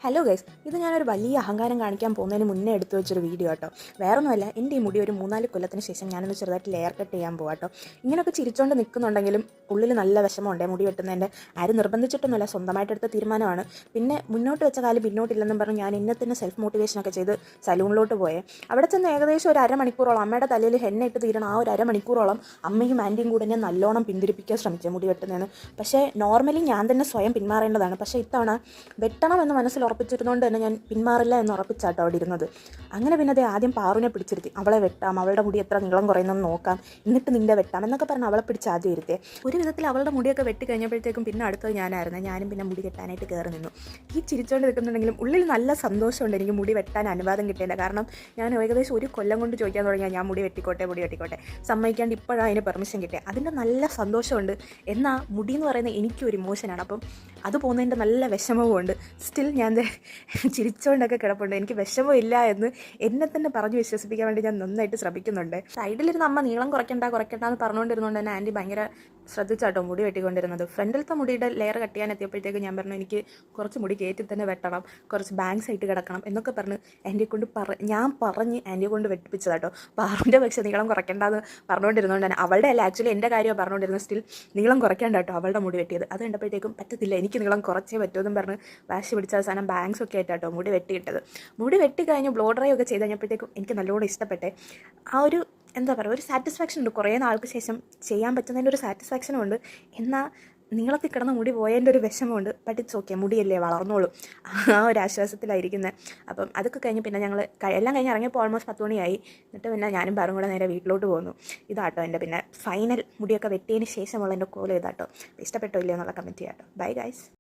Hello guys, ഇത് ഞാനൊരു വലിയ അഹങ്കാരം കാണിക്കാൻ പോകുന്നതിന് മുന്നേ എടുത്തു വെച്ചൊരു വീഡിയോ കേട്ടോ. വേറൊന്നുമല്ല, എൻ്റെ ഈ മുടി ഒരു 3-4 കൊല്ലത്തിന് ശേഷം ഞാനൊന്ന് ചെറുതായിട്ട് ലെയർ കട്ട് ചെയ്യാൻ പോകാം കേട്ടോ. ഇങ്ങനെയൊക്കെ ചിരിച്ചുകൊണ്ട് നിൽക്കുന്നുണ്ടെങ്കിലും ഉള്ളിൽ നല്ല വിഷമമുണ്ട് മുടി വെട്ടുന്നതിൻ്റെ. ആരും നിർബന്ധിച്ചിട്ടൊന്നുമല്ല, സ്വന്തമായിട്ടെടുത്ത തീരുമാനമാണ്. പിന്നെ മുന്നോട്ട് വെച്ച കാലം പിന്നോട്ടില്ലെന്നും പറഞ്ഞ് ഞാൻ എന്നെ തന്നെ സെൽഫ് മോട്ടിവേഷനൊക്കെ ചെയ്ത് സലൂണിലോട്ട് പോയേ. അവിടെ ചെന്ന് ഏകദേശം ഒരു അരമണിക്കൂറോളം അമ്മയുടെ തലയിൽ ഹെന്ന ഇട്ട് തീരണം. ആ ഒരു അരമണിക്കൂറോളം അമ്മയും ആൻറ്റിയും കൂടെ എന്നെ നല്ലോണം പിന്തിരിപ്പിക്കാൻ ശ്രമിച്ചു മുടി വെട്ടുന്നതിന്. പക്ഷേ നോർമലി ഞാൻ തന്നെ സ്വയം പിന്മാറേണ്ടതാണ്. പക്ഷേ ഇത്തവണ വെട്ടണമെന്ന് മനസ്സിൽ ഉറപ്പിച്ചിരുന്നുകൊണ്ട് തന്നെ ഞാൻ പിന്മാറില്ല എന്ന് ഉറപ്പിച്ചാട്ടോ അവിടെ ഇരുന്നത്. അങ്ങനെ പിന്നെ അതേ ആദ്യം പാറുവിനെ പിടിച്ചിരുത്തി. അവളെ വെട്ടാം, അവളുടെ മുടി എത്ര നീളം കുറയുന്നെന്ന് നോക്കാം, എന്നിട്ട് നിൻ്റെ വെട്ടാം എന്നൊക്കെ പറഞ്ഞ് അവളെ പിടിച്ച് ആദ്യം ഇരുത്തേ. ഒരു വിധത്തിൽ അവളുടെ മുടിയൊക്കെ വെട്ടി കഴിഞ്ഞപ്പോഴത്തേക്കും പിന്നെ അടുത്തത് ഞാനായിരുന്നു. ഞാനും പിന്നെ മുടി കെട്ടാനായിട്ട് കയറി നിന്നു. ഈ ചിരിച്ചുകൊണ്ട് നിൽക്കുന്നുണ്ടെങ്കിലും ഉള്ളിൽ നല്ല സന്തോഷമുണ്ട് എനിക്ക് മുടി വെട്ടാൻ അനുവാദം കിട്ടിയില്ല. കാരണം ഞാൻ ഏകദേശം 1 കൊല്ലം കൊണ്ട് ചോദിക്കാൻ തുടങ്ങിയാൽ ഞാൻ മുടി വെട്ടിക്കോട്ടെ സമ്മതിക്കാണ്ട് ഇപ്പോഴാണ് അതിന് പെർമിഷൻ കിട്ടിയത്. അതിൻ്റെ നല്ല സന്തോഷമുണ്ട്. എന്നാൽ മുടി എന്ന് പറയുന്നത് എനിക്കൊരു ഇമോഷനാണ്. അപ്പം അത് പോകുന്നതിൻ്റെ നല്ല വിഷമവും ഉണ്ട്. സ്റ്റിൽ ഞാൻ ചിരിച്ചുകൊണ്ടൊക്കെ കിടപ്പുണ്ട്. എനിക്ക് വിഷമമില്ല എന്ന് എന്നെ തന്നെ പറഞ്ഞ് വിശ്വസിപ്പിക്കാൻ വേണ്ടി ഞാൻ നന്നായിട്ട് ശ്രമിക്കുന്നുണ്ട്. സൈഡിലിരുന്ന് അമ്മ നീളം കുറയ്ക്കണ്ട എന്ന് പറഞ്ഞുകൊണ്ടിരുന്നുകൊണ്ട് തന്നെ ആൻറ്റി ഭയങ്കര ശ്രദ്ധിച്ചാട്ടോ മുടി വെട്ടിക്കൊണ്ടിരുന്നത്. ഫ്രണ്ടിലത്തെ മുടിയുടെ ലെയർ കട്ട് ചെയ്യാൻ എത്തിയപ്പോഴത്തേക്ക് ഞാൻ പറഞ്ഞു എനിക്ക് കുറച്ച് മുടി കയറ്റി തന്നെ വെട്ടണം, കുറച്ച് ബാങ്ക്സ് ആയിട്ട് കിടക്കണം എന്നൊക്കെ പറഞ്ഞ് ആൻറ്റിയെ കൊണ്ട് ഞാൻ പറഞ്ഞ് ആൻറ്റിയെ കൊണ്ട് വെട്ടിപ്പിച്ചതാട്ടോ. പാറിൻ്റെ പക്ഷേ നീളം കുറയ്ക്കേണ്ടെന്ന് പറഞ്ഞുകൊണ്ടിരുന്നുകൊണ്ട് തന്നെ അവളുടെ അല്ല, ആക്ച്വലി എൻ്റെ കാര്യമാണ് പറഞ്ഞുകൊണ്ടിരുന്നത്. സ്റ്റിൽ നീളം കുറയ്ക്കേണ്ട കേട്ടോ അവളുടെ മുടി വെട്ടിയത്. അത് കണ്ടപ്പോഴത്തേക്കും പറ്റത്തില്ല, എനിക്ക് നീളം കുറച്ചേ പറ്റുമെന്നും പറഞ്ഞ് വാശി പിടിച്ച അവസാനം ബാങ്ക്സ് ഒക്കെ ആയിട്ടാട്ടോ മുടി വെട്ടിയിട്ടത്. മുടി വെട്ടി കഴിഞ്ഞ് ബ്ലോ ഡ്രൈ ഒക്കെ ചെയ്ത് കഴിഞ്ഞപ്പോഴത്തേക്കും എനിക്ക് നല്ലോണം ഇഷ്ടപ്പെട്ടെ. ആ ഒരു എന്താ പറയുക, ഒരു സാറ്റിസ്ഫാക്ഷൻ ഉണ്ട്. കുറേ നാൾക്ക് ശേഷം ചെയ്യാൻ പറ്റുന്നതിൻ്റെ ഒരു സാറ്റിസ്ഫാക്ഷനും ഉണ്ട്. എന്നാൽ നീളത്തിൽ കിടന്ന മുടി പോയതിൻ്റെ ഒരു വിഷമമുണ്ട്. ബട്ട് ഇറ്റ്സ് ഓക്കെ, മുടിയല്ലേ വളർന്നോളും, ആ ഒരു ആശ്വാസത്തിലായിരിക്കുന്നത്. അപ്പം അതൊക്കെ കഴിഞ്ഞ് പിന്നെ ഞങ്ങൾ എല്ലാം കഴിഞ്ഞ് ഇറങ്ങിയപ്പോൾ ഓൾമോസ്റ്റ് 10 മണിയായി. എന്നിട്ട് പിന്നെ ഞാനും പാറും കൂടെ നേരെ വീട്ടിലോട്ട് പോന്നു. ഇതാട്ടോ എൻ്റെ പിന്നെ ഫൈനൽ മുടിയൊക്കെ വെട്ടിയതിന് ശേഷമുള്ള എൻ്റെ കോലം ഇതാട്ടോ. ഇഷ്ടപ്പെട്ടോ ഇല്ലയോ എന്നുള്ള കമൻറ്റ് ചെയ്യാട്ടോ. Bye guys.